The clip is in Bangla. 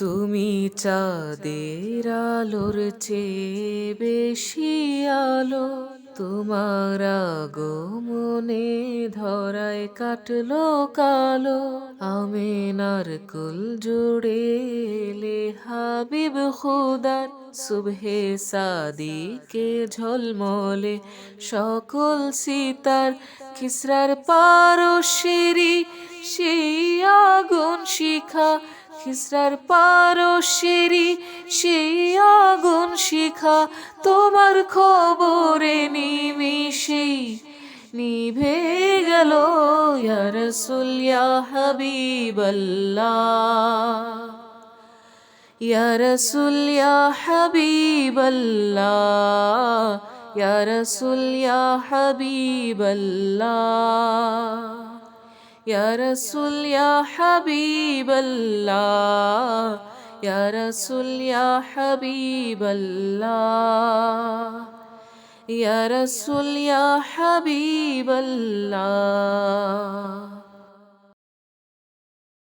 তুমি চাঁদের আলোর চেয়ে বেশি আলো, তোমার আগমনে ধরায় কাটলো কালো। আমিনার কুল জুড়ে এলে হাবিব খুদার, সুবহে সাদিকে ঝলমলে সকল সিতার। খিসরার পারশেরি সেই আগুন শিখা, খিসরার পারশেরি সেই আগুন শিখা, তোমার খবরে নিমিশেই নিভে গেল। ইয়া রাসূল ইয়া হাবিবাল্লাহ, ইয়া রাসূল ইয়া হাবিবাল্লাহ, ইয়া রাসূল ইয়া হাবিবাল্লাহ, ইয়া রাসূল ইয়া হাবিবাল্লাহ, ইয়া রাসূল ইয়া হাবিবাল্লাহ, ইয়া রাসূল ইয়া হাবিবাল্লাহ।